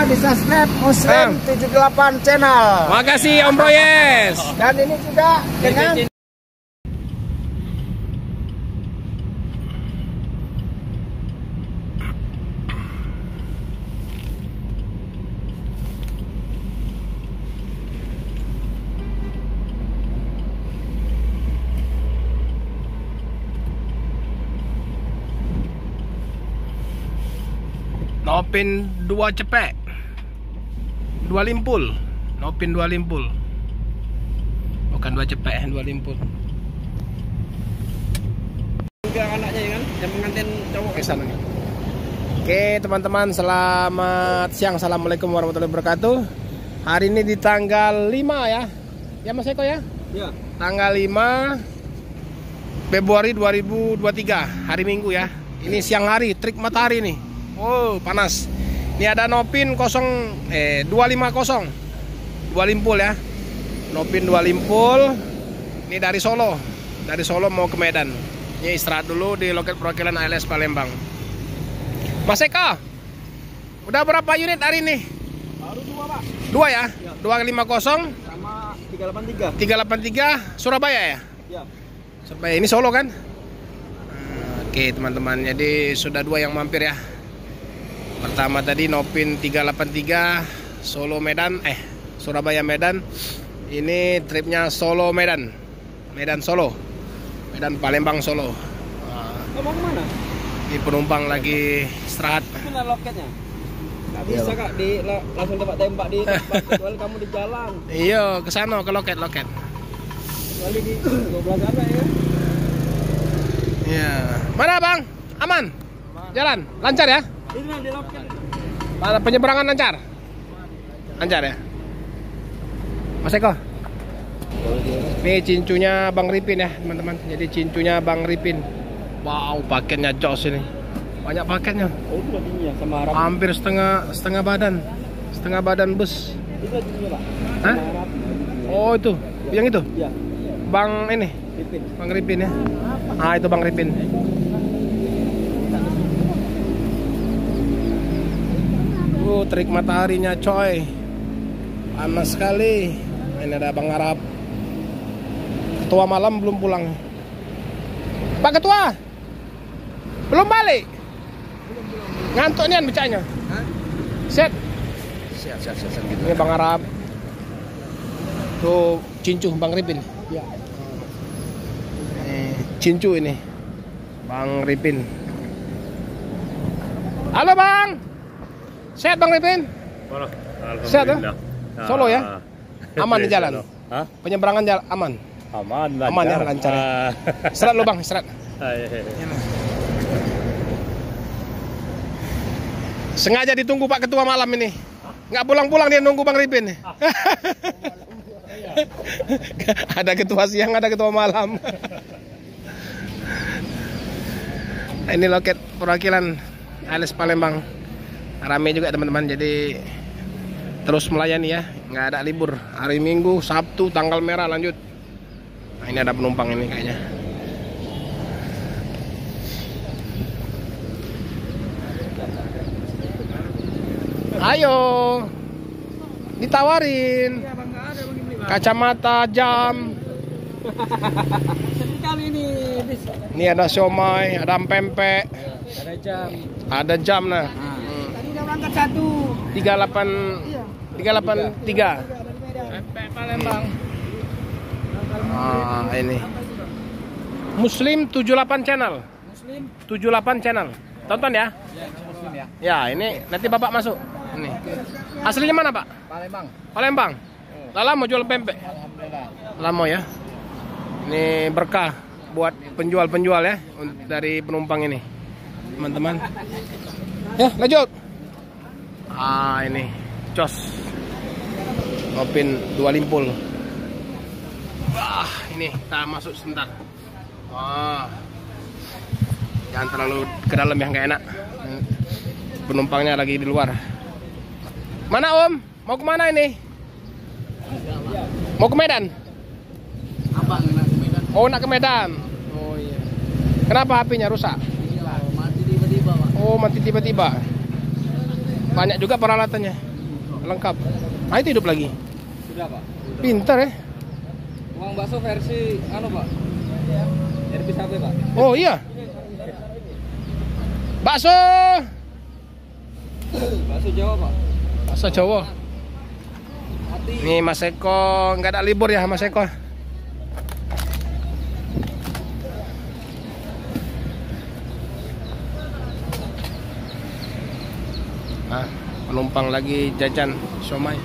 di subscribe Muslim 78 channel. Makasih Om Proyes. Dan ini juga dengan Nopin 2 cepek 2 limpul. Nopin 2 limpul. Bukan 2 cepek, 2 limpul. juga anaknya ya kan, yang pengantin cowok ke sana nih. Oke teman-teman, selamat siang. Assalamualaikum warahmatullahi wabarakatuh. Hari ini di tanggal 5 ya. Ya Mas Eko ya? Ya. Tanggal 5 Februari 2023, hari Minggu ya. Ini siang hari, trik matahari nih. Oh, panas. Ini ada Nopin 250 2 limpul ya. Nopin 2 limpul. Ini dari Solo. Dari Solo mau ke Medan. Ini istirahat dulu di loket perwakilan ALS Palembang. Mas Eko, udah berapa unit hari ini? Baru 2 Pak. 2 ya? 250 Sama 383. 383 Surabaya ya? Ya. Surabaya, ini Solo kan? Oke teman-teman, jadi sudah 2 yang mampir ya. Pertama tadi Nopin 383 Solo Medan, Surabaya Medan. Ini tripnya Solo Medan, Medan Solo, Medan Palembang Solo. Mau kemana? Ini penumpang lagi istirahat. Itu lah loketnya. Gak bisa Kak, langsung tembak di tempat, kecuali kamu di jalan. Iya, ke sana ke loket. Kecuali di 12 sana ya. Iya. Mana Bang? Aman? Jalan lancar ya? Ini di loket. Penyeberangan lancar? Lancar ya? Mas Eko? Ini cincunya Bang Ripin ya teman-teman. Jadi cincunya Bang Ripin. Wow, paketnya jos ini. Banyak paketnya. Oh, itu bajunya sama Arab. Hampir setengah badan. Setengah badan bus. Itu bajunya Pak. Hah? Sama Arab. Oh itu, yang itu? Iya. Bang ini? Pipin. Bang Ripin ya? Ah itu Bang Ripin. Trik mataharinya coy, panas sekali. Ini ada Bang Arab. Ketua malam belum pulang. Pak Ketua belum balik. Ngantuk nian bacanya. Set. Siap gitu. Ini Bang Arab. Tuh cincu Bang Ripin. Ya. Cincu ini Bang Ripin. Halo Bang. Sehat Bang Ripin? Sehat ya? Solo ya? Aman di jalan? Hah? Penyeberangan jalan aman? Aman, lancar. Aman ya, lancar. Istirahat lo Bang, istirahat. Sengaja ditunggu Pak Ketua malam ini. Nggak pulang-pulang dia nunggu Bang Ripin. Ada ketua siang, ada ketua malam. Ini loket perwakilan ALS Palembang. Rame juga teman-teman, jadi terus melayani ya, nggak ada libur. Hari Minggu, Sabtu, tanggal merah lanjut. Nah, ini ada penumpang ini kayaknya. Ayo, ditawarin kacamata jam. Kali ini bis. Ini ada siomay, ada pempek, Ada jam. ada jam nah. Tadi udah berangkat 383. Pempek Palembang. Ini Muslim 78 channel. Muslim. 78 channel. Tonton ya. Ya, Muslim ya. Ya, ini nanti Bapak masuk. Ini. Aslinya mana, Pak? Palembang. Palembang. Lala mau jual pempek. Alhamdulillah. Lama ya. Ini berkah buat penjual-penjual ya dari penumpang ini. Teman-teman. Ya, lanjut. Ini jos. Nopin 2 limpul. Wah, ini kita masuk sebentar. Jangan terlalu ke dalam ya, nggak enak. Penumpangnya lagi di luar. Mana Om? Mau kemana ini? Mau ke Medan? Abang nak ke Medan. Oh, nak ke Medan. Oh iya. Kenapa HP-nya rusak? Iya, mati tiba-tiba Pak. Oh, mati tiba-tiba. Banyak juga peralatannya. lengkap. Ah, itu hidup lagi. Sudah, Pak. Pintar ya. Uang bakso versi Pak. RP sampai, Pak. Oh iya. Bakso. Bakso Jawa, Pak. Bakso Jawa. Hati. Nih Mas Eko, nggak ada libur ya Mas Eko. Nah, penumpang lagi jajan siomay.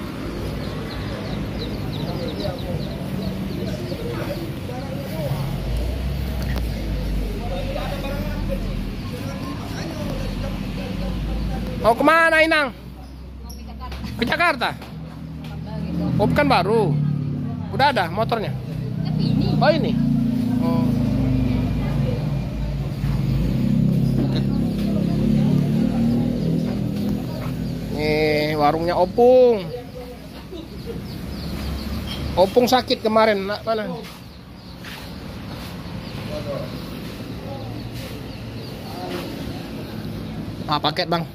Mau kemana Inang? Ke Jakarta. Oh, bukan baru. Udah ada motornya? Oh ini. Oh. Nih warungnya Opung. Opung sakit kemarin. Nah, mana? Ah, paket bang.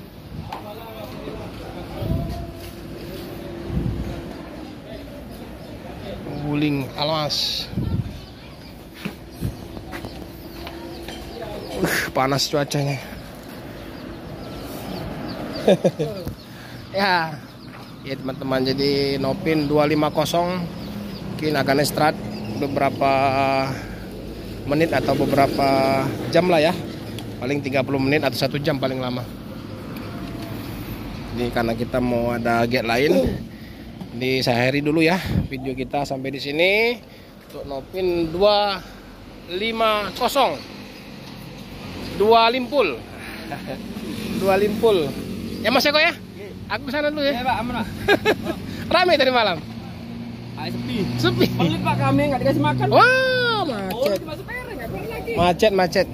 Guling alas. Panas cuacanya. Ya teman-teman, jadi Nopin 250 mungkin akan istirahat beberapa menit atau beberapa jam lah ya, paling 30 menit atau 1 jam paling lama. Ini karena kita mau ada gate lain. Ini saya akhiri dulu ya video kita sampai di sini untuk Nopin 250 2 limpul. 2 limpul. Ya Mas Eko ya? Aku kesana dulu ya. Iya, Pak, aman, Pak. Rame tadi malam. Sepi. Sepi. Pelit, Pak, kami nggak dikasih makan. Wah, Oh, macet. masuk pereng, nggak boleh lagi. Macet.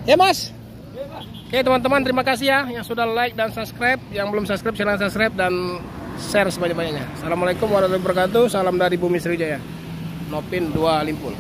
Ya Mas. Iya, Pak. Oke teman-teman, terima kasih ya yang sudah like dan subscribe. Yang belum subscribe silahkan subscribe dan share sebanyak-banyaknya. Assalamualaikum warahmatullahi wabarakatuh. Salam dari Bumi Sriwijaya. Nopin 2 limpul.